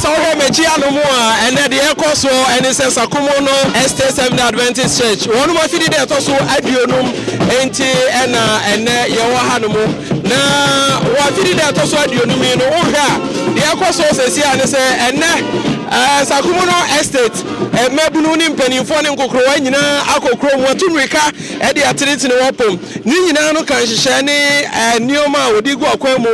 so we mechia no mo a ene de ekoso ene se Sakumono SDA Adventist Church wonu ma fidi de to so aduonum enti ena ene ye wo ha no mo na wa fidi de to so aduonum no wo hwa de ekoso sesi ane se ene Sakumono Estate mebunu ni mpanimfo ne nkokrowa nyina akokro mu atunrika e de atenete ne wopom ni nyina no kan hyehyɛ ne nioma a wodi gu akwan mu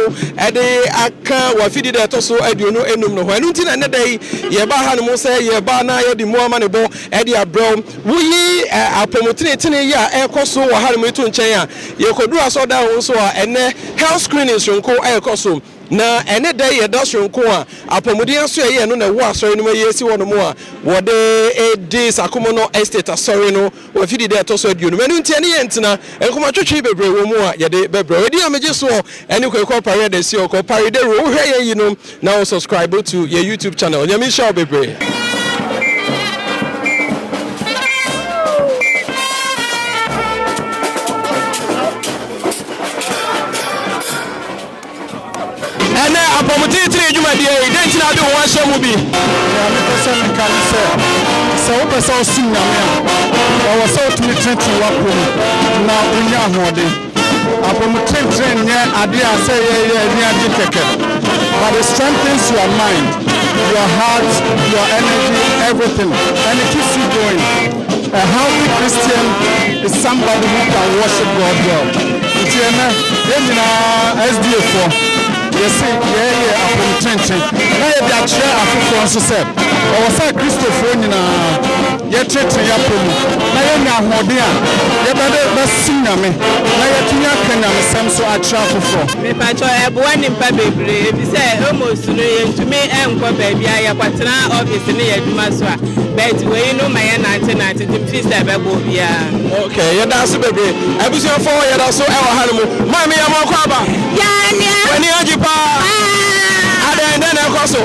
e de aka wafidi de to so aduonu enum no ho enu nti na ne dai ye ba ha no mo se ye ba na ye di mu ama ne bo e de abrɛw wuyi apomotene ya ekoso wo ha no etu nkyɛn a ye koduru asoda ho so a ene health screening sonko ekoso na ene day ye da sonko a apomodian so ye no na wo asori no mayesi wono mo a wode edi Sakumono Estate asori no wafidi de to so aduonu menu ntia ne ye ntina enkoma twetwe bebre wo mu a ye de bebre edi amege so ene kwekọ pare de si okọ pare de ro hwe ye yinom na subscribe to your YouTube channel nyami show bebre. Apomotitiri ejuma die identi na do won hye mu bi ya me pese me kan se wo pese o sun na me a wo so tumi tete wa ko na onya hode apomotitiri nye ade a se ye ni ade keke but it strengthens your mind, your heart, your energy, everything, and it keeps you going. A healthy Christian is somebody who can worship God well. It's SDA for yes, apomotitiri na ye bi akye afofo nso se o wasa Christopher nyina ye tete ya pomu na ye nya hode a ye be sinyame na ye tunya kanyame sem so akye afofo me pa cho eboa nimpa bebre bi se almost no ye ntumi enko ba bia ye kwatena office ne ye duma so a but we no ma ye 1990 fees e be bo bia okay ye da so bebre abusia fo ye da so e wa ha no mo ma me ya mo kwa ba ya nia wani ajipa and then I also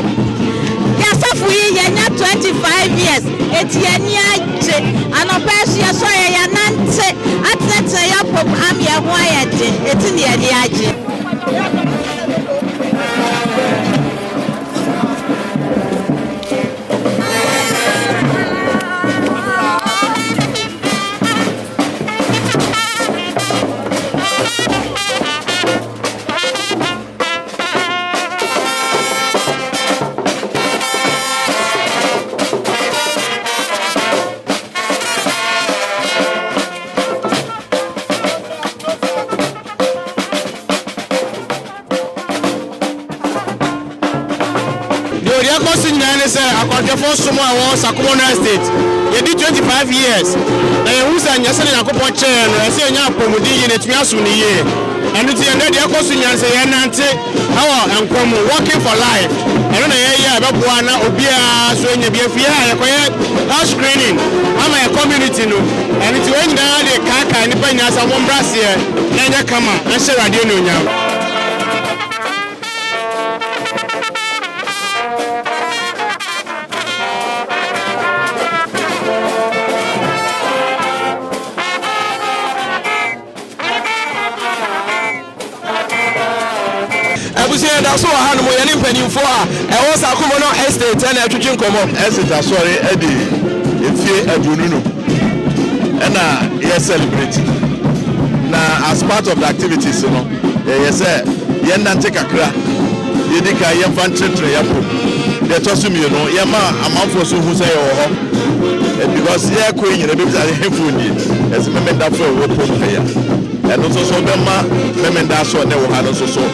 Yasafu yenya 25 years etiani aje anopeshi so ya nante atete ya pop am ya ho ayade etini ya aje for someone Sakumono Estate. You did 25 years. And who's a Yasan Yakopo chair, and I say, Yapomodi in a Tiasuni year. And it's the end of the Akosun and say, Nante, how and come working for life. I don't know, about Buana, Obia, so in the BFIA, house screening. I'm a community, no. And it's when the Kaka and the Penas and one brass here, then you come and say, I didn't know now. That's so I had more than penny for I was Sakumono Estate and I took come up. Estate, sorry, Eddie, if you Adununo. And yes, celebrating. Now, as part of the activities, you know, yes, Yendan take a crack. Yedika, Yamfan Yapo. They told me, you know, Yama, I'm out for so who say, oh, because they are queen in the baby that they have as a member that for a work player. And also so member that's what they will have also so.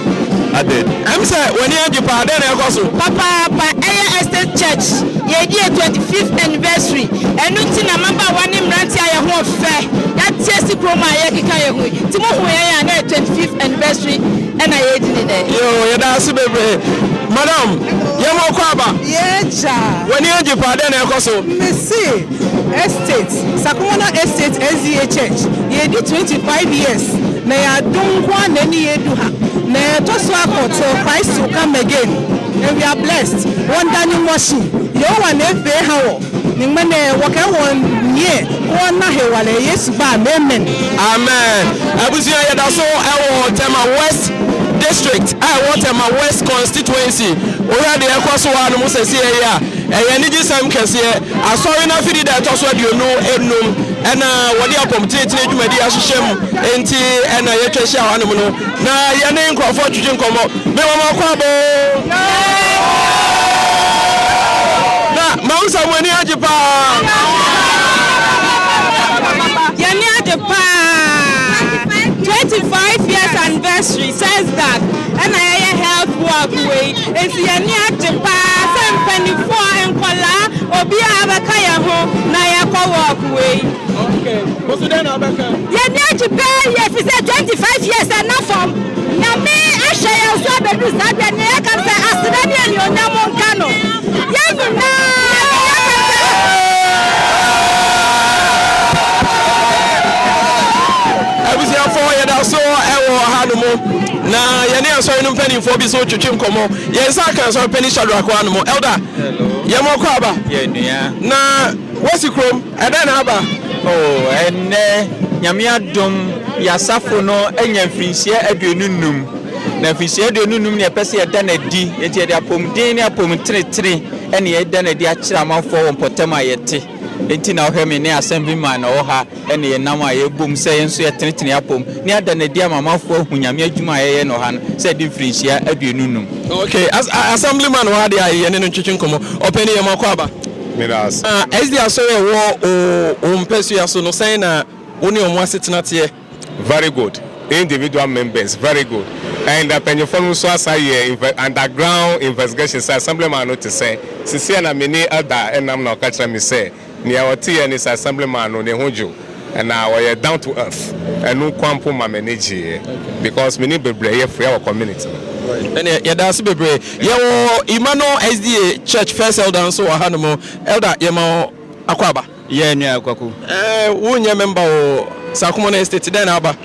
I'm saying when you have your pardon, Papa, Estate Church, ye 25th anniversary, and nothing a member one in Rantia home fair. That's just the promo I can Timo 25th anniversary, and I ate in it. Yo, that's a baby. Madam, Yamo Kwaba. Yes, when you have your pardon, Messi Estate, Sakumono Estate, SDA Church, ye did 25 years. May I don't want any eduha. May I just walk out till Christ will come again. And we are blessed. One Daniel machine. You want to pay how? Nimane waka one year. One Nahewale, yes, amen. Amen. Abusia Yadaso, I want Tema West District. I want Tema West constituency. ora de ekoso wa no musese ya eye ni gisam kese asori na fidi da to so aduonu enum ena wode apomtetire dwumadi ahyehyem enti ena yetwehye awanum no na ye ne nkrofo twetwe nkomo me mama kwabo na mausa mwani ajipa yani ajipa 25 years anniversary says that and I health walk away and yani ajipa sempani for enkola obi abakaya ho na yakọ walk away. Okay, what's the name abaka? Yani ajipa if it's 25 years and not from na me ashaya so be do sabe na ya kan say asidani ani onyamo nkano yani na so ewo hanumo na yene aso inu mpani fo bi so twetwe nkomo ye sa kan so pani shadow akwa hanumo elder hello ye mo kwa aba ye nua na wosi krom eda na aba oh enne nyame adom yasafo no enya mfirinsie aduonunum na mfirinsie aduonunum ne pese eda na di enti ede apomden ne apomtretre ene eda na di akira manfo wo mpotema yete enti na ohwe me ne assembly man no ha ene ye nam a ye bom se ye nso ye tenetene apom ne ada na di amamafo ahunyame adwuma ye no ha se di mfirinsia aduonunum. Okay, as assembly man wa de aye ne no twetwe nkomo openi ye makwa aba Miras. SDA so ye wo mpesu ya so no say na oni omo asetenate. Very good. Individual members, very good. And the pension so as underground investigations, assemblyman not to say, Sisi na many other, and I'm not catching me say, near our tea and his assemblyman on the Honjo, and now we are down to earth, and no quampo my manager, because we need to be for our community. And yeah, that's be brave. Yeah, Emmanuel SDA Church first elder so Hanamo elder Yemo Akwaba. Yeah, near Kwaku. Who member of Sakumono Estate then Aba?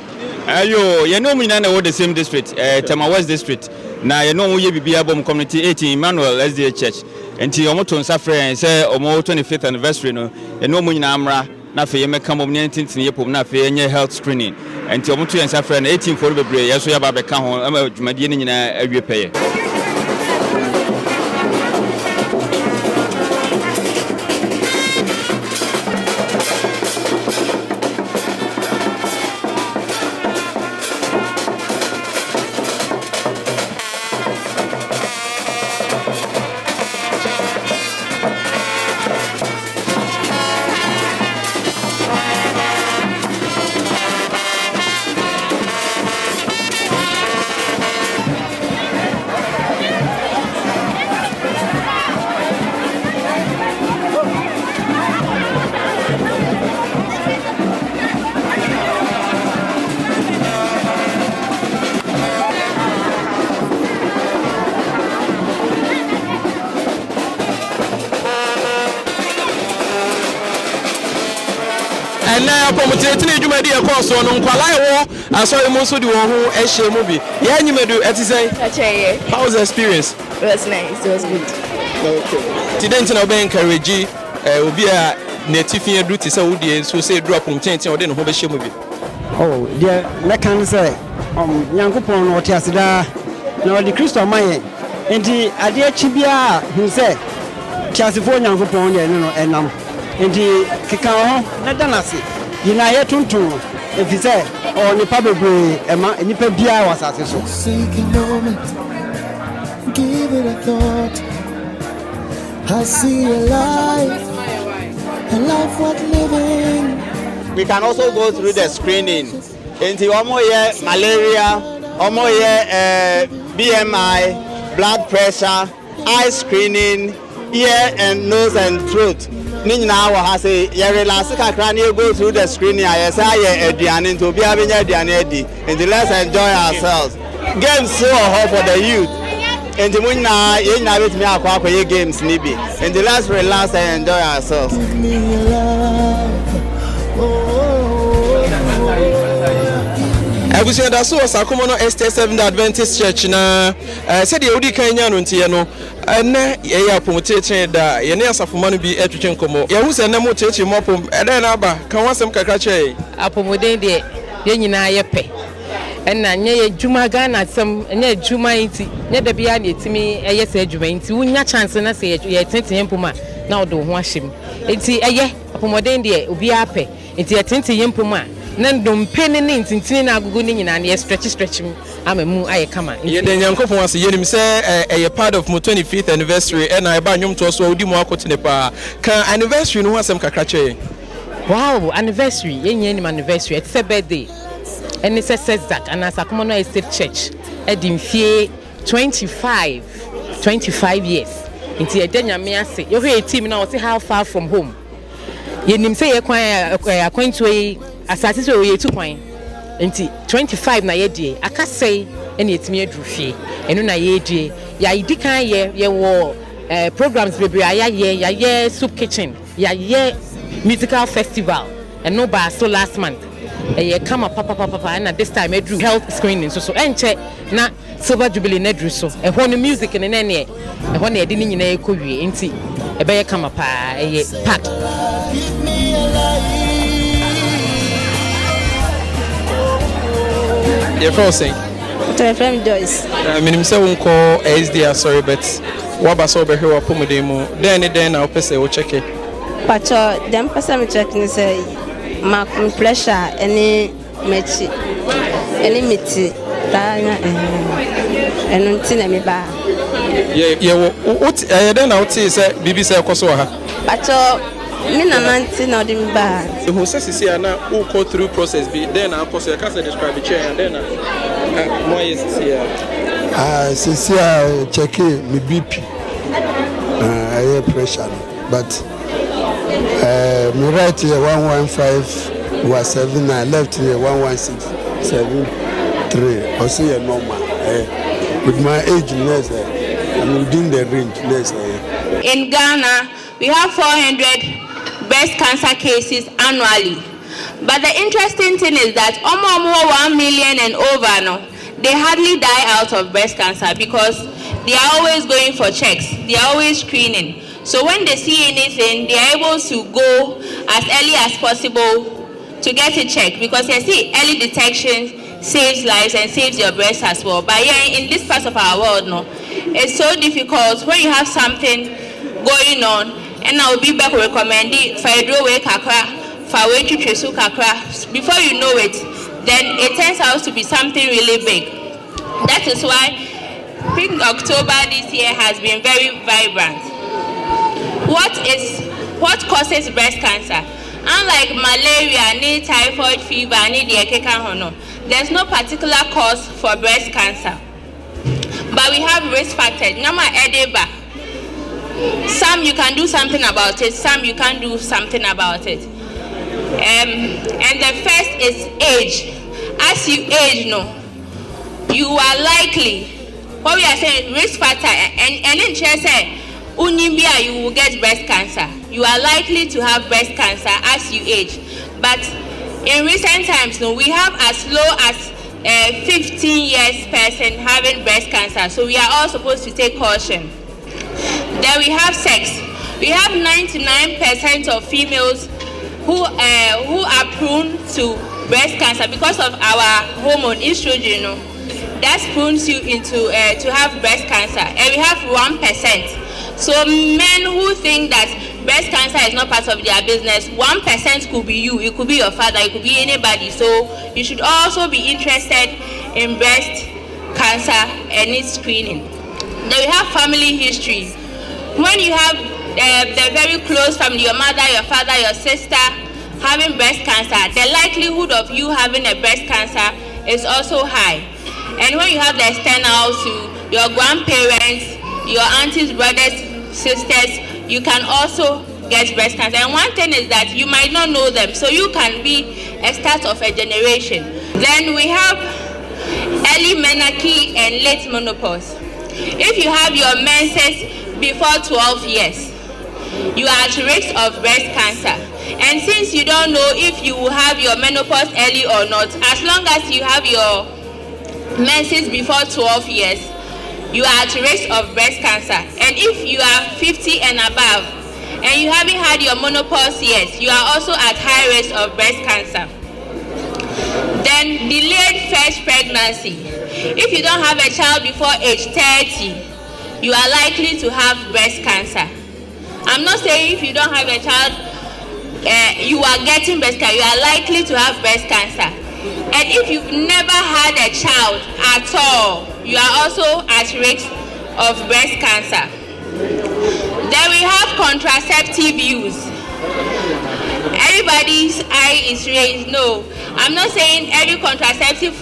Ayo, you know me na the same district, Tema West district. Na you know we be abom community 18 Emmanuel SDA Church. Enti omo to nsafre say omo 25th anniversary no. You know me na amra na fe ye meka mom 19th ye pom na fe nye health screening. Enti omo to nsafre na 18 for bebre yeso ya ba beka ho ama dwumadie ni nyina awie peye. And now promoting dwumadi e course no nkwalai wo asori mo so di wo ho ehye mu bi ya nyimedu etisen Acheye. How was the experience? It was nice. It was good. Okay. Today na obe encourage obi a native edu ti say wo die so say drop promoting o de no ho be hye mu bi. Oh, dear, na kan say Nyankopon no ote aseda na odi Kristo maye enti ade achi bia hu say tiasefo Nyankopon de no enam enti keka ho na danase yina ye tuntun efi say o nipa bebre ema nipa bia wasase so. Give it a thought. I see a life worth living. We can also go through the screening. Into malaria, BMI, blood pressure, eye screening, ear and nose and throat. Now has a go through the screening. I say Adrian to be having Adrian and let's enjoy ourselves. Games so hot for the youth. And the moon now with me our games nibi. And the last relax and enjoy ourselves. Abusia da so Sakumono SDA Adventist Church na said the odi kan nya no ntie no na ye ya promote da ye ne asafoma no bi etwetwe nkomo ye hu se na mo cheche mopom eda na aba kan wasem kakra che apomoden de ye nyina ye pe ɛna nyɛ adwuma Ghana asɛm nyɛ adwuma nti nyɛ da bia na etimi ɛyɛ sɛ adwuma nti wonya chance na sɛ yɛ tenten mpom a na wo do ho ahyem nti ɛyɛ apɔmɔden deɛ obi apɛ nti yɛ tenten mpom a na ndompe ne ntintini na agogo ne nyina na yɛ stretch mu ama mu ayɛ kama yɛ de nyankopɔn ase yɛnim sɛ ɛyɛ part of my 25th anniversary ɛna ɛba nwom to so odi mu akote ne pa ka anniversary no ho asɛm kakra kyɛ wow anniversary yɛnyɛ nim anniversary it's a birthday and it's a Zak and Sakumono Estate Church ɛdi mfie 25 years nti ɛda nyame ase yɛhwɛ yɛ team na wɔte how far from home yɛnim sɛ yɛ kwan akwantuo yi asase sɛ yɛ tu kwan nti 25 na yɛdie akasɛe ɛna yɛtumi aduru fie ɛno na yɛdie yɛadi kan yɛwɔ programs bebree ayɛ soup kitchen yɛayɛ musical festival ɛno baa so last month ɛyɛ kama papa and this time ɛduru health screening so ɛnkyɛ na silver jubilee na ɛduru so ɛhɔ no music ne nɛneɛ ɛhɔ na yɛde ne nyinaa ɛkɔ wie nti ɛbɛyɛ kama paa ɛyɛ pack yɛ fɛ sɛ From Joyce. Minim sɛ wonkɔ SDA sorry but waba sɛ wobɛhwɛ wapɔmuden mu dɛn na wopɛ sɛ wokyɛke Pacho, dem pesa me check ni say ma pressure any mechi any miti ta enu nti na me ba ye what dɛn na wote sɛ bibi sɛ ɛkɔ so ha Pacho me na nanti na odi me ba who sɛ sisi ana wo go through process bi dɛn na akɔ so you can say describe it and then mo ayɛ sisi sisi check me BP air pressure but me right here 115 was 7 I left here 11673 also here normal with my age next I'm within the range next In Ghana we have 400 breast cancer cases annually, but the interesting thing is that almost 1 million and over now they hardly die out of breast cancer because they are always going for checks, they are always screening. So when they see anything, they are able to go as early as possible to get it checked because you see, early detection saves lives and saves your breast as well. But yeah, in this part of our world, no, it's so difficult when you have something going on. And I will be back recommending for a way kakra, for way to tresu kakra. Before you know it, then it turns out to be something really big. That is why Pink October this year has been very vibrant. What causes breast cancer? Unlike malaria, typhoid fever, there's no particular cause for breast cancer. But we have risk factors. Some you can do something about it, some you can't do something about it. And the first is age. As you age, you are likely, what we are saying, risk factor, and in say, Unibia, you will get breast cancer. You are likely to have breast cancer as you age. But in recent times, we have as low as 15 years person having breast cancer. So we are all supposed to take caution. Then we have sex. We have 99% of females who are prone to breast cancer because of our hormone estrogen. That prunes you into to have breast cancer. And we have 1%. So men who think that breast cancer is not part of their business, 1% could be you, it could be your father, it could be anybody. So you should also be interested in breast cancer and its screening. Then we have family history. When you have the very close family, your mother, your father, your sister having breast cancer, the likelihood of you having a breast cancer is also high. And when you have the externals to your grandparents, your aunties, brothers, sisters, you can also get breast cancer. And one thing is that you might not know them, so you can be a start of a generation. Then we have early menarche and late menopause. If you have your menses before 12 years, you are at risk of breast cancer. And since you don't know if you will have your menopause early or not, as long as you have your menses before 12 years, you are at risk of breast cancer. And if you are 50 and above and you haven't had your menopause yet, you are also at high risk of breast cancer. Then delayed first pregnancy. If you don't have a child before age 30, you are likely to have breast cancer. I'm not saying if you don't have a child, you are getting breast cancer. You are likely to have breast cancer. And if you've never had a child at all, you are also at risk of breast cancer. Then we have contraceptive use. Everybody's eye is raised. No, I'm not saying every contraceptive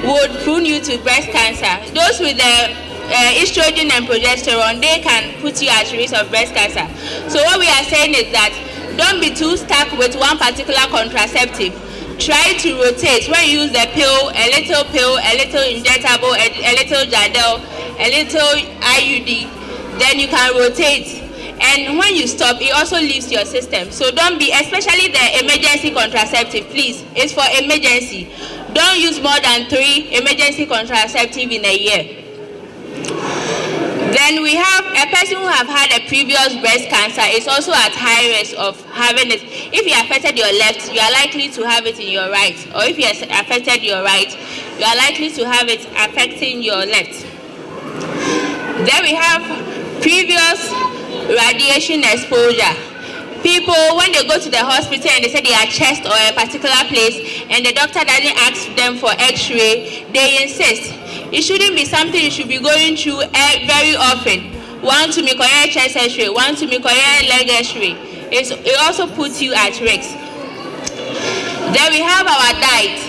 would prune you to breast cancer. Those with the estrogen and progesterone, they can put you at risk of breast cancer. So what we are saying is that don't be too stuck with one particular contraceptive. Try to rotate. When you use the pill, a little injectable, a little Jadel, a little IUD, then you can rotate. And when you stop, it also leaves your system. So don't be, especially the emergency contraceptive, please. It's for emergency. Don't use more than 3 emergency contraceptive in a year. Then we have a person who have had a previous breast cancer is also at high risk of having it. If you affected your left, you are likely to have it in your right. Or if you affected your right, you are likely to have it affecting your left. Then we have previous radiation exposure. People, when they go to the hospital and they say they are chest or a particular place and the doctor doesn't ask them for x-ray, they insist. It shouldn't be something you should be going through very often. One to make a chest x-ray, one to make a leg x-ray. It also puts you at risk. Then we have our diet.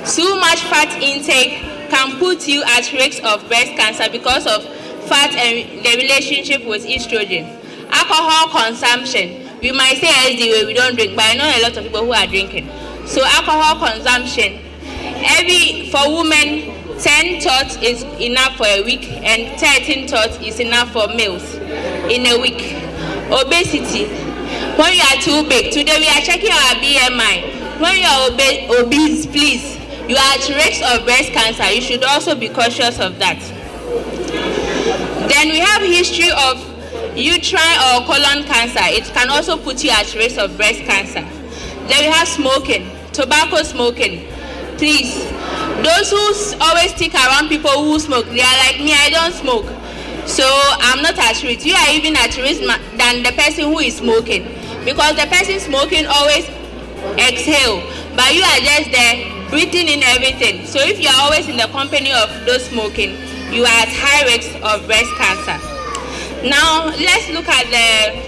Too much fat intake can put you at risk of breast cancer because of fat and the relationship with estrogen. Alcohol consumption. We might say SDA, we don't drink, but I know a lot of people who are drinking. So alcohol consumption. For women, 10 tots is enough for a week and 13 tots is enough for meals in a week. Obesity. When you are too big, today we are checking our BMI. When you are obese, please, you are at risk of breast cancer. You should also be cautious of that. Then we have history of uterine or colon cancer. It can also put you at risk of breast cancer. Then we have smoking, tobacco smoking. Please, those who always stick around people who smoke, they are like me, I don't smoke. So I'm not at risk. You are even at risk than the person who is smoking. Because the person smoking always exhale, but you are just there breathing in everything. So if you are always in the company of those smoking, you are at high risk of breast cancer. Now let's look at the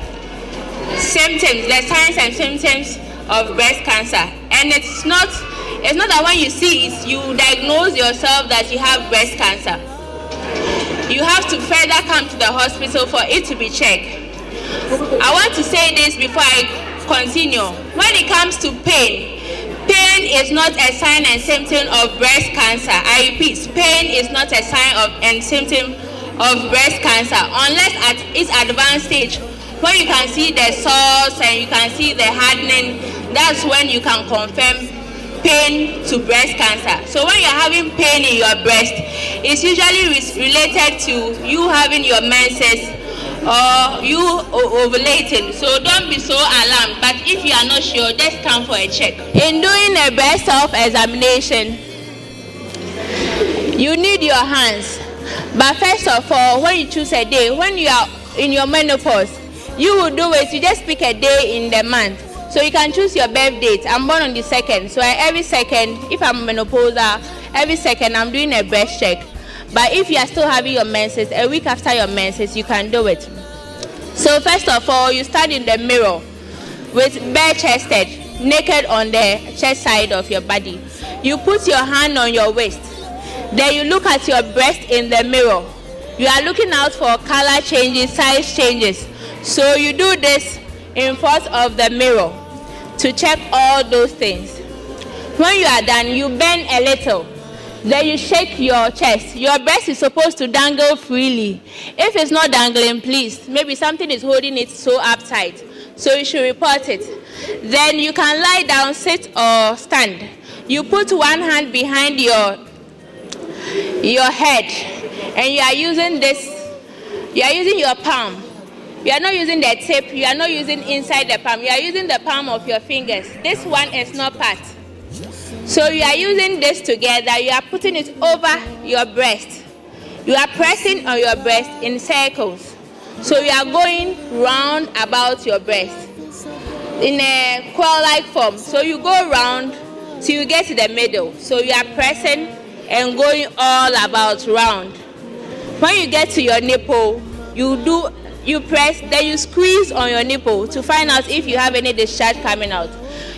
symptoms, the signs and symptoms of breast cancer. And it's not that when you see it, you diagnose yourself that you have breast cancer. You have to further come to the hospital for it to be checked. I want to say this before I continue. When it comes to pain is not a sign and symptom of breast cancer. I repeat, pain is not a sign and symptom of breast cancer unless at its advanced stage, when you can see the sores and you can see the hardening. That's when you can confirm pain to breast cancer. So when you're having pain in your breast, it's usually related to you having your menses or you ovulating. So don't be so alarmed, but if you are not sure, just come for a check. In doing a breast self-examination, you need your hands. But first of all, when you choose a day, when you are in your menopause, you will do it. You just pick a day in the month. So you can choose your birth date. I'm born on the 2nd. So every second, if I'm menopausal, every second I'm doing a breast check. But if you are still having your menses, a week after your menses, you can do it. So first of all, you stand in the mirror with bare-chested, naked on the chest side of your body. You put your hand on your waist. Then you look at your breast in the mirror. You are looking out for color changes, size changes. So you do this in front of the mirror to check all those things. When you are done, you bend a little. Then you shake your chest. Your breast is supposed to dangle freely. If it's not dangling, please, maybe something is holding it so uptight. So you should report it. Then you can lie down, sit or stand. You put one hand behind your head and you are using your palm. You are not using the tip, you are not using inside the palm, you are using the palm of your fingers. This one is not part. So you are using this together, you are putting it over your breast. You are pressing on your breast in circles. So you are going round about your breast in a coil-like form. So you go round till you get to the middle. So you are pressing and going all about round. When you get to your nipple, you press, then you squeeze on your nipple to find out if you have any discharge coming out.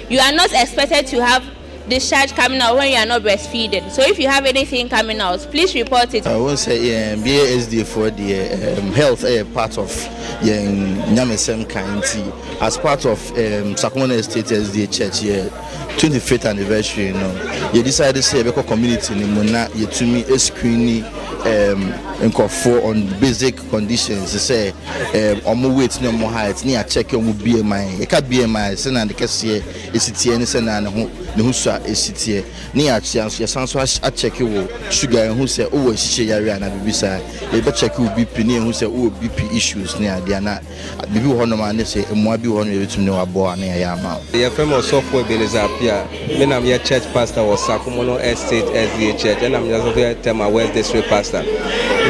You are not expected to have discharge coming out when you are not breastfeeding. So if you have anything coming out, please report it. I won't say SDA for the health part of Nyamesem County as part of Sakumono Estate SDA Church here. 25th anniversary, you know, you decided to say because community in Mona, you to me a screening on basic conditions. You say, on weight no more height, near check your BMI. You can't BMI, send and the cashier is it here, and send and who saw is it here. Near chance, your sons was a check you sugar and who said, oh, she and I be side. You better check you BP near who said, oh, BP issues near Diana. The view on the man, they say, and more be one to know about near Yama. The famous software bill is up here. When I'm your church pastor was Sakumono Estate SDA Church, and I'm just here Tema West District pastor.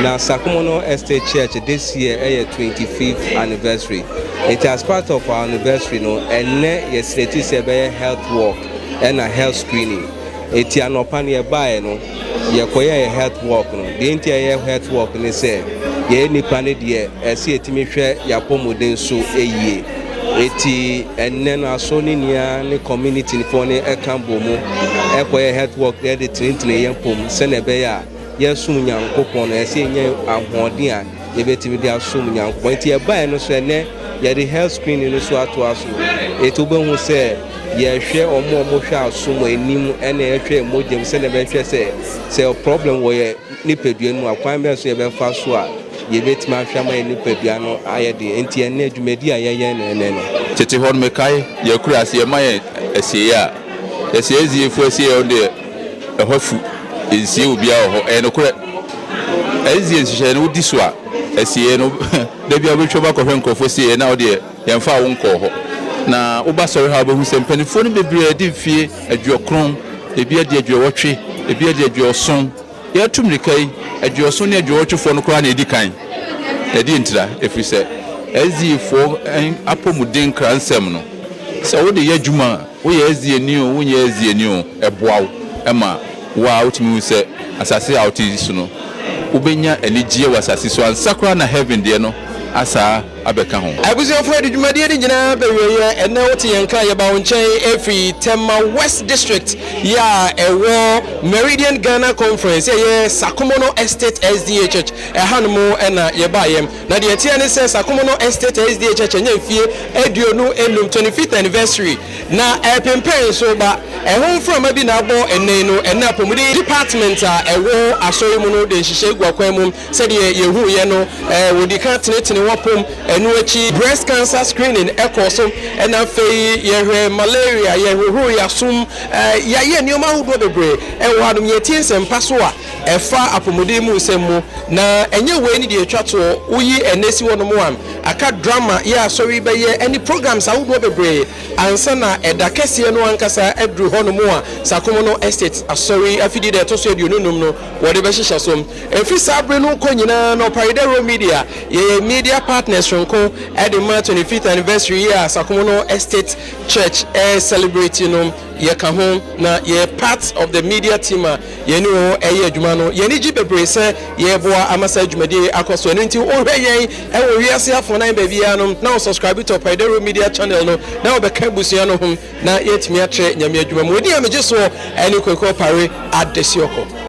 Now Sakumono Estate Church this year is 25th anniversary. It is part of our anniversary, no, and yesterday is a health walk and a health screening. It is no pan nearby, no. You acquire a health walk, no. The entire health walk, they say, ye any planet here, I see it me share your pomodin so a year. Eti enen asoni nia ne community for ne ekambo mu ekwoye health work there the train yen pom se ne be ya yesum nyankopon na se yen ahoden a ye betimi dia sum nyankopon eti e ban no so ne ye the health screening no so ato aso eti obehu se ye hwe omo hwe asum anim ene ye hwe mojem se ne be hwe se problem wo ye nipadua nu akwan be so ye be fa so a ye bet ma hwama ni padua no ayede enti ene adwumadi ayeye ne no tete hon mekai ye kura se ma ye asie a asie ziefo asie on de ehwafu ensie obi a ho no kura azie nhye no di so a asie no da bia betwa ba kohwe nkofo sie na ode yemfa wo nko ho na wo ba sori ha ba hu se mpanifo no bebre adi fie adwokron ebi adi adwowotwe ebi adi adwoson ye tumrikai adwoson ne adwowotwefo no kura na edi kan edi ntira efri se ezifo apomuden kransem no se wo de yadwuma wo ye ezieni o wo ye ezieni o eboawo ema wa utimi se asase outis no ubenya enigye wasase so ansakra na heaven de no asa abeka ho abusefo adwumade de nyina beweye ene wote yenka ye ba wonchen every Tema West District ya ewo Meridian Ghana Conference ye Sakumono Estate SDA Church hanmo ena ye ba yem na de tie ne se Sakumono Estate SDA Church enya fie aduonu enum 25th anniversary na pempen so ba ehon from abi na abo ene no ena pomudi department a ewo asori mu no de nhihye guakwan mu se de ye hu ye no wodi ka tenetene wapom enuachi breast cancer screening ekoso ena fei ye malaria ye hu ya sum ya ye nioma hudo bebre ewo adum ye tiensem paso a efa apomudi mu nsemu na enye we ni de atwato uyi enesi wono mu am aka drama ya asori be ye any programs ahudo bebre ansa na edakese no ankasa edru hono mu a Sakumono Estate asori afidi de toso edununum no wode be hihya som efi sabre no konyina no Paridero Media ye media partners from at the 25th anniversary year Sakumono Estate Church celebrating ye ka home na ye part of the media team ye ni o adwuma no ye ni gibebre se ye boa amasa adwumade akoso no nti o hwe yen e wo wiase afo nan ba bia no na subscribe to Paidero Media channel no na obeka busua no hom na yetimi atre nyame adwuma mo di amege so eni kwekọ pare adesioko